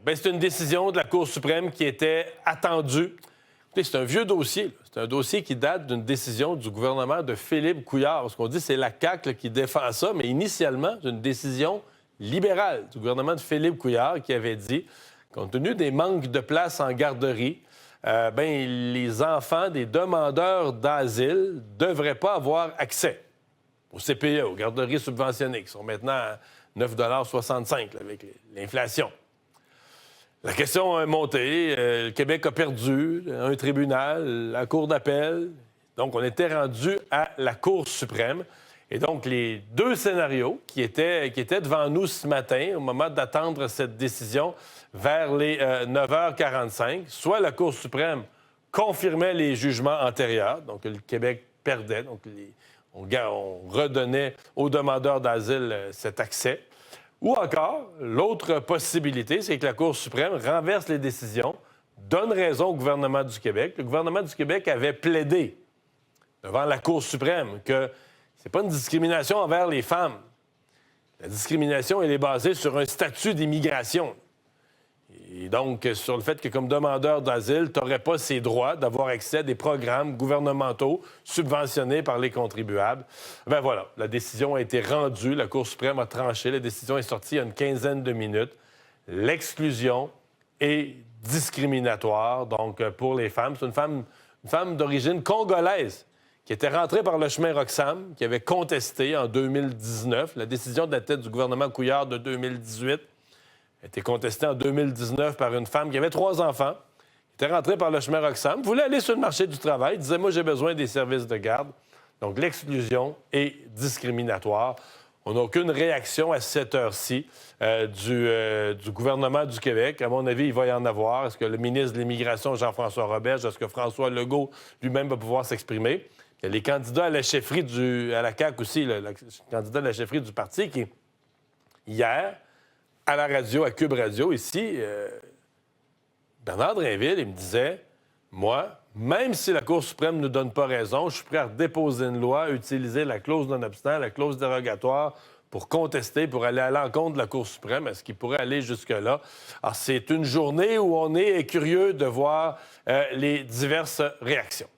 Bien, c'est une décision de la Cour suprême qui était attendue. Écoutez, c'est un vieux dossier, là. C'est un dossier qui date d'une décision du gouvernement de Philippe Couillard. Ce qu'on dit, c'est la CAQ là, qui défend ça, mais initialement, c'est une décision libérale du gouvernement de Philippe Couillard qui avait dit, compte tenu des manques de place en garderie, les enfants des demandeurs d'asile ne devraient pas avoir accès au CPE, aux garderies subventionnées, qui sont maintenant à 9,65 $ avec l'inflation. La question a monté. Le Québec a perdu un tribunal, la Cour d'appel. Donc, on était rendu à la Cour suprême. Et donc, les deux scénarios qui étaient devant nous ce matin, au moment d'attendre cette décision, vers les 9h45, soit la Cour suprême confirmait les jugements antérieurs, donc le Québec perdait, donc on redonnait aux demandeurs d'asile cet accès. Ou encore, l'autre possibilité, c'est que la Cour suprême renverse les décisions, donne raison au gouvernement du Québec. Le gouvernement du Québec avait plaidé devant la Cour suprême que c'est pas une discrimination envers les femmes. La discrimination, elle est basée sur un statut d'immigration. Et donc, sur le fait que, comme demandeur d'asile, tu n'aurais pas ces droits d'avoir accès à des programmes gouvernementaux subventionnés par les contribuables. Ben voilà, la décision a été rendue, la Cour suprême a tranché, la décision est sortie il y a une quinzaine de minutes. L'exclusion est discriminatoire, donc, pour les femmes. C'est une femme d'origine congolaise qui était rentrée par le chemin Roxham, qui avait contesté en 2019 la décision de la tête du gouvernement Couillard de 2018. Elle a été contestée en 2019 par une femme qui avait 3 enfants, qui était rentrée par le chemin Roxham, voulait aller sur le marché du travail, disait « Moi, j'ai besoin des services de garde ». Donc, l'exclusion est discriminatoire. On n'a aucune réaction à cette heure-ci du gouvernement du Québec. À mon avis, il va y en avoir. Est-ce que le ministre de l'Immigration, Jean-François Roberge, est-ce que François Legault lui-même va pouvoir s'exprimer? Il y a les candidats à la chefferie à la CAQ aussi, le candidat à la chefferie du parti qui, hier, à la radio, à Cube Radio, ici, Bernard Drinville, il me disait, moi, même si la Cour suprême ne nous donne pas raison, je suis prêt à déposer une loi, utiliser la clause non-obstant, la clause dérogatoire pour contester, pour aller à l'encontre de la Cour suprême. Est-ce qu'il pourrait aller jusque-là? Alors, c'est une journée où on est curieux de voir les diverses réactions.